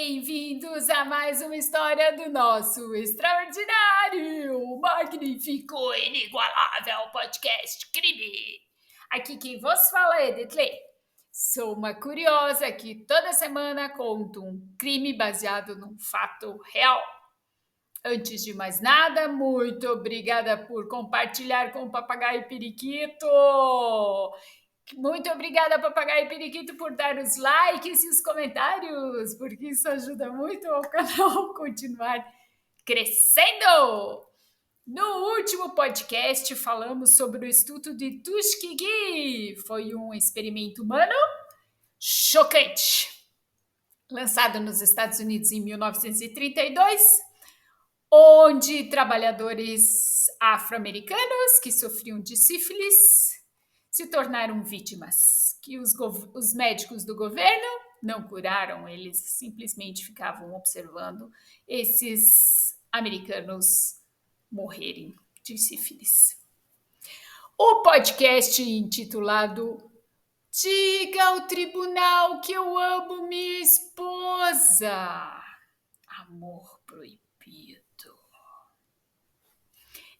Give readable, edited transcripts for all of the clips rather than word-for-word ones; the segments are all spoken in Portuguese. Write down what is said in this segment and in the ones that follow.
Bem-vindos a mais uma história do nosso extraordinário, magnífico, inigualável podcast Crime. Aqui quem vos fala é Detley. Sou uma curiosa que toda semana conto um crime baseado num fato real. Antes de mais nada, muito obrigada por compartilhar com o Papagaio Periquito. Muito obrigada, Papagaio Periquito, por dar os likes e os comentários, porque isso ajuda muito ao canal continuar crescendo. No último podcast, falamos sobre o estudo de Tuskegee. Foi um experimento humano chocante. Lançado nos Estados Unidos em 1932, onde trabalhadores afro-americanos que sofriam de sífilis se tornaram vítimas, que os médicos do governo não curaram, eles simplesmente ficavam observando esses americanos morrerem de sífilis. O podcast intitulado Diga ao tribunal que eu amo minha esposa. Amor proibido.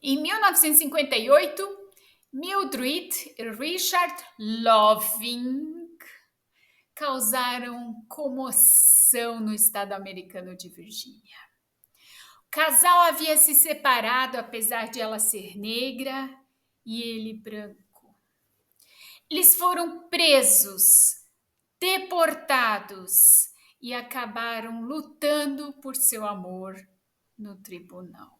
Em 1958, Mildred e Richard Loving causaram comoção no estado americano de Virgínia. O casal havia se separado apesar de ela ser negra e ele branco. Eles foram presos, deportados e acabaram lutando por seu amor no tribunal.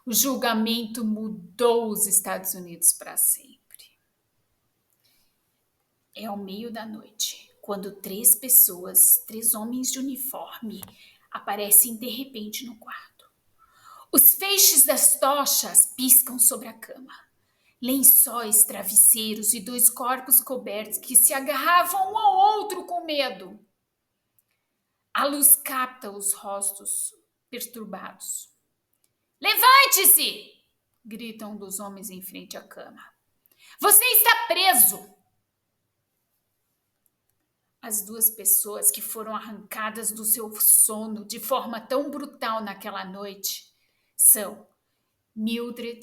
O julgamento mudou os Estados Unidos para sempre. É ao meio da noite, quando três homens de uniforme, aparecem de repente no quarto. Os feixes das tochas piscam sobre a cama. Lençóis, travesseiros e dois corpos cobertos que se agarravam um ao outro com medo. A luz capta os rostos perturbados. Levante-se! Gritam um dos homens em frente à cama. Você está preso! As duas pessoas que foram arrancadas do seu sono de forma tão brutal naquela noite são Mildred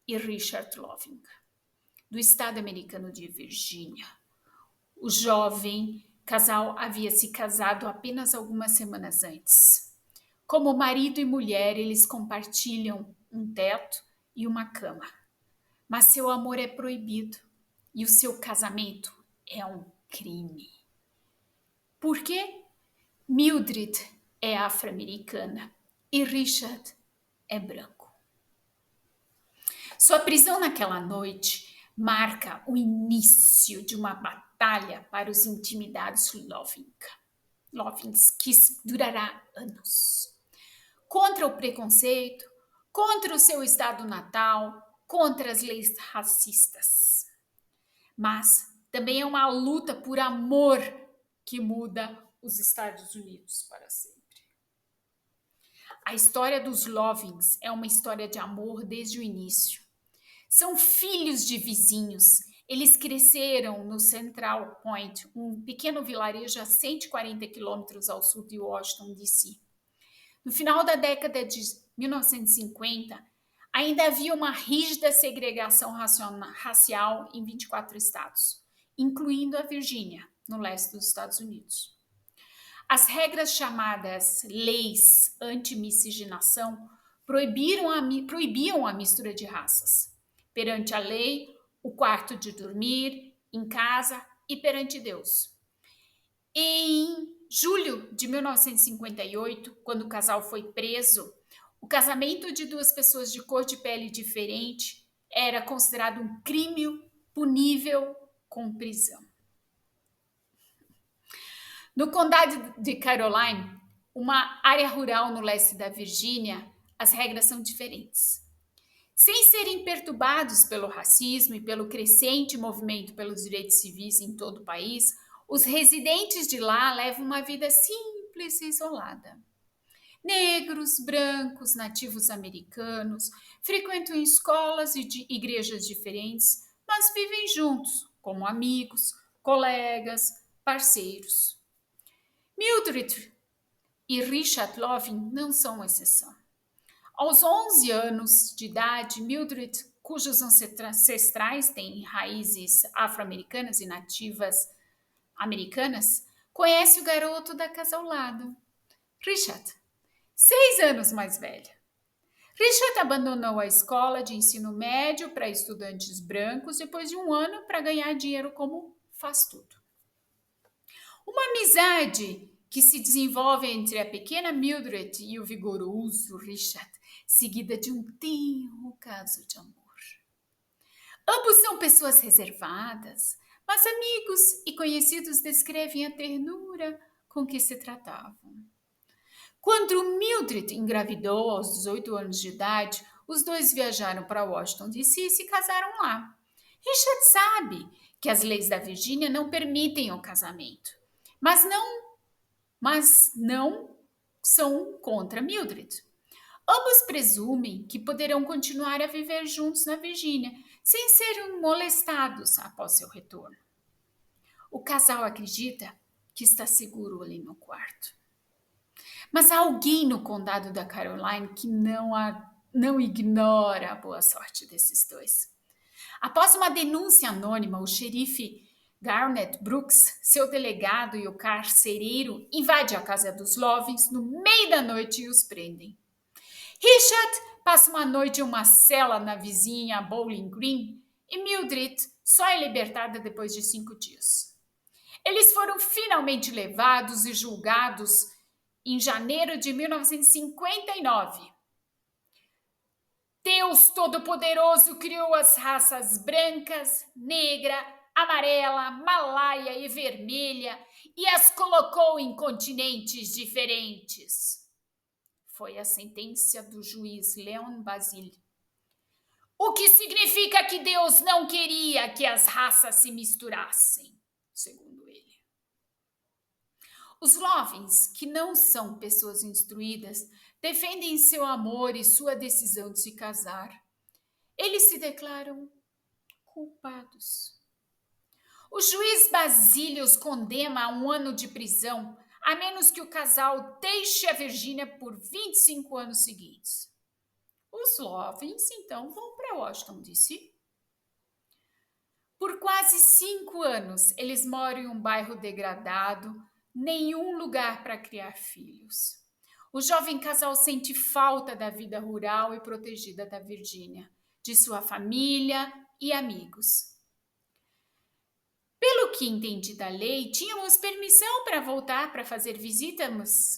e Richard Loving, do estado americano de Virgínia. O jovem casal havia se casado apenas algumas semanas antes. Como marido e mulher, eles compartilham um teto e uma cama. Mas seu amor é proibido e o seu casamento é um crime. Por quê? Mildred é afro-americana e Richard é branco. Sua prisão naquela noite marca o início de uma batalha para os intimidados Lovings, que durará anos. Contra o preconceito, contra o seu estado natal, contra as leis racistas. Mas também é uma luta por amor que muda os Estados Unidos para sempre. A história dos Lovings é uma história de amor desde o início. São filhos de vizinhos. Eles cresceram no Central Point, um pequeno vilarejo a 140 quilômetros ao sul de Washington, D.C. No final da década de 1950, ainda havia uma rígida segregação racial em 24 estados, incluindo a Virgínia, no leste dos Estados Unidos. As regras chamadas leis anti-miscigenação proibiam a mistura de raças. Perante a lei, o quarto de dormir, em casa e perante Deus. Em julho de 1958, quando o casal foi preso, o casamento de duas pessoas de cor de pele diferente era considerado um crime punível com prisão. No condado de Caroline, uma área rural no leste da Virgínia, as regras são diferentes. Sem serem perturbados pelo racismo e pelo crescente movimento pelos direitos civis em todo o país, os residentes de lá levam uma vida simples e isolada. Negros, brancos, nativos americanos frequentam escolas e igrejas diferentes, mas vivem juntos, como amigos, colegas, parceiros. Mildred e Richard Loving não são exceção. Aos 11 anos de idade, Mildred, cujos ancestrais têm raízes afro-americanas e nativas americanas, conhece o garoto da casa ao lado, Richard, 6 anos mais velho. Richard abandonou a escola de ensino médio para estudantes brancos depois de um ano para ganhar dinheiro como faz tudo. Uma amizade que se desenvolve entre a pequena Mildred e o vigoroso Richard, seguida de um tenro caso de amor. Ambos são pessoas reservadas, mas amigos e conhecidos descrevem a ternura com que se tratavam. Quando Mildred engravidou aos 18 anos de idade, os dois viajaram para Washington, D.C. e se casaram lá. Richard sabe que as leis da Virgínia não permitem o casamento, mas não são contra Mildred. Ambos presumem que poderão continuar a viver juntos na Virgínia, sem serem molestados após seu retorno. O casal acredita que está seguro ali no quarto. Mas há alguém no condado da Caroline que não ignora a boa sorte desses dois. Após uma denúncia anônima, o xerife Garnett Brooks, seu delegado e o carcereiro invadem a casa dos Lovins no meio da noite e os prendem. Richard passa uma noite em uma cela na vizinha Bowling Green e Mildred só é libertada depois de 5 dias. Eles foram finalmente levados e julgados em janeiro de 1959. Deus Todo-Poderoso criou as raças brancas, negra, amarela, malaia e vermelha e as colocou em continentes diferentes. Foi a sentença do juiz Leon Basile. O que significa que Deus não queria que as raças se misturassem, segundo ele. Os Lovins, que não são pessoas instruídas, defendem seu amor e sua decisão de se casar. Eles se declaram culpados. O juiz Basílio os condena a 1 ano de prisão, a menos que o casal deixe a Virgínia por 25 anos seguintes. Os Lovins, então, vão para Washington, D.C. Por quase 5 anos, eles moram em um bairro degradado, nenhum lugar para criar filhos. O jovem casal sente falta da vida rural e protegida da Virgínia, de sua família e amigos. Pelo que entendi da lei, tínhamos permissão para voltar para fazer visitas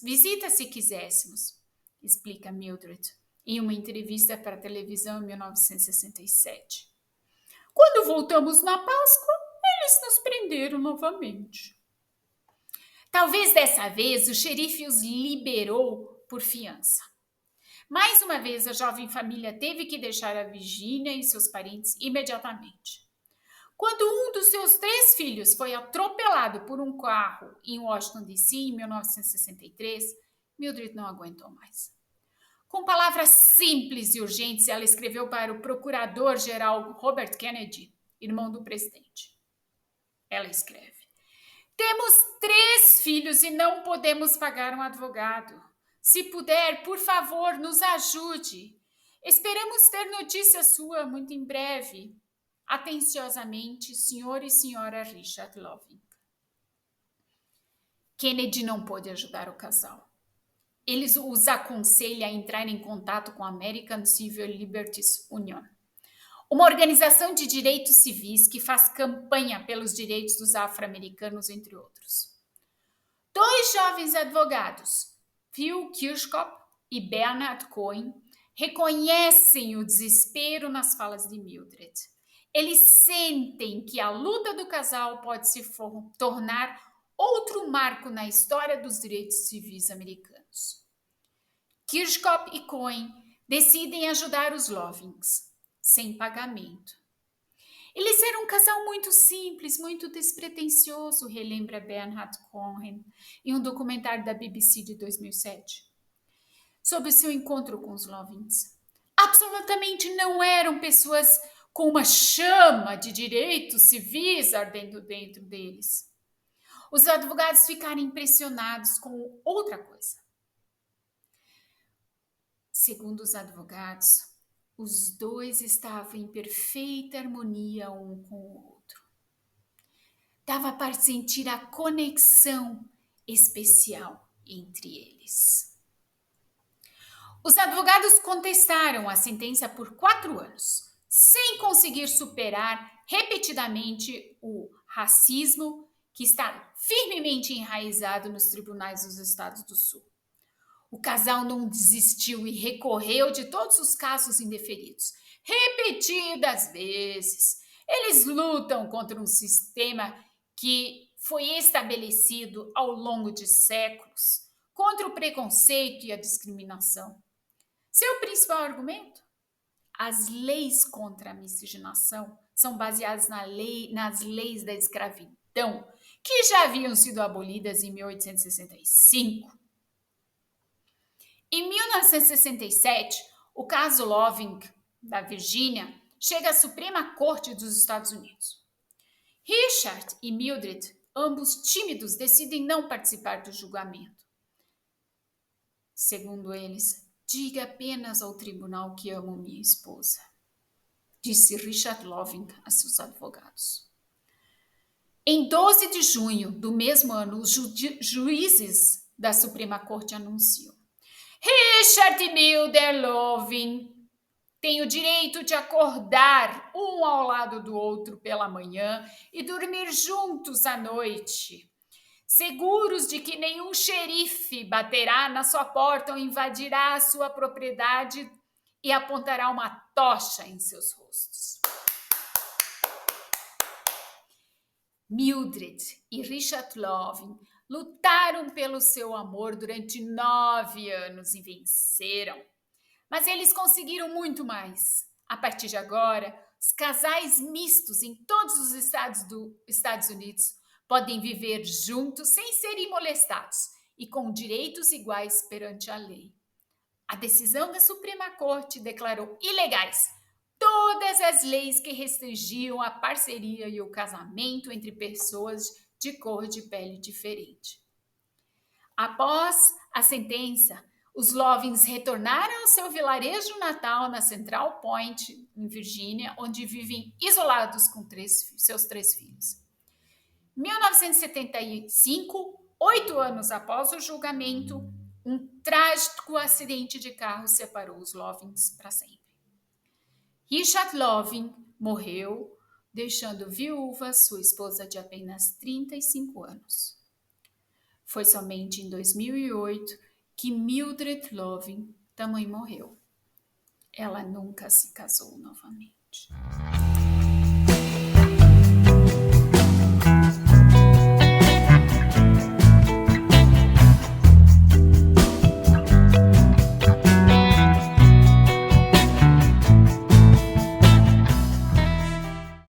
se quiséssemos, explica Mildred em uma entrevista para a televisão em 1967. Quando voltamos na Páscoa, eles nos prenderam novamente. Talvez dessa vez o xerife os liberou por fiança. Mais uma vez, a jovem família teve que deixar a Virgínia e seus parentes imediatamente. Quando um dos seus 3 filhos foi atropelado por um carro em Washington, D.C., em 1963, Mildred não aguentou mais. Com palavras simples e urgentes, ela escreveu para o procurador-geral Robert Kennedy, irmão do presidente. Ela escreve: temos 3 filhos e não podemos pagar um advogado. Se puder, por favor, nos ajude. Esperamos ter notícia sua muito em breve. Atenciosamente, Sr. e Sra. Richard Loving. Kennedy não pôde ajudar o casal. Ele os aconselha a entrar em contato com a American Civil Liberties Union, uma organização de direitos civis que faz campanha pelos direitos dos afro-americanos, entre outros. 2 jovens advogados, Phil Kirschkopf e Bernard Cohen, reconhecem o desespero nas falas de Mildred. Eles sentem que a luta do casal pode se tornar outro marco na história dos direitos civis americanos. Kirschkopf e Cohen decidem ajudar os Lovings, sem pagamento. Eles eram um casal muito simples, muito despretensioso, relembra Bernard Cohen em um documentário da BBC de 2007. Sobre o seu encontro com os Lovings. Absolutamente não eram pessoas com uma chama de direitos civis ardendo dentro deles. Os advogados ficaram impressionados com outra coisa. Segundo os advogados, os dois estavam em perfeita harmonia um com o outro. Dava para sentir a conexão especial entre eles. Os advogados contestaram a sentença por 4 anos, sem conseguir superar repetidamente o racismo que está firmemente enraizado nos tribunais dos Estados do Sul. O casal não desistiu e recorreu de todos os casos indeferidos. Repetidas vezes, eles lutam contra um sistema que foi estabelecido ao longo de séculos, contra o preconceito e a discriminação. Seu principal argumento? As leis contra a miscigenação são baseadas nas leis da escravidão, que já haviam sido abolidas em 1865. Em 1967, o caso Loving, da Virgínia, chega à Suprema Corte dos Estados Unidos. Richard e Mildred, ambos tímidos, decidem não participar do julgamento. Segundo eles, diga apenas ao tribunal que amo minha esposa, disse Richard Loving a seus advogados. Em 12 de junho do mesmo ano, os juízes da Suprema Corte anunciam: Richard e Mildred Loving têm o direito de acordar um ao lado do outro pela manhã e dormir juntos à noite, seguros de que nenhum xerife baterá na sua porta ou invadirá a sua propriedade e apontará uma tocha em seus rostos. Mildred e Richard Loving lutaram pelo seu amor durante 9 anos e venceram. Mas eles conseguiram muito mais. A partir de agora, os casais mistos em todos os estados dos Estados Unidos podem viver juntos sem serem molestados e com direitos iguais perante a lei. A decisão da Suprema Corte declarou ilegais todas as leis que restringiam a parceria e o casamento entre pessoas de cor de pele diferente. Após a sentença, os Lovings retornaram ao seu vilarejo natal na Central Point, em Virgínia, onde vivem isolados com seus 3 filhos. Em 1975, 8 anos após o julgamento, um trágico acidente de carro separou os Lovings para sempre. Richard Loving morreu, deixando viúva sua esposa de apenas 35 anos. Foi somente em 2008 que Mildred Loving também morreu. Ela nunca se casou novamente.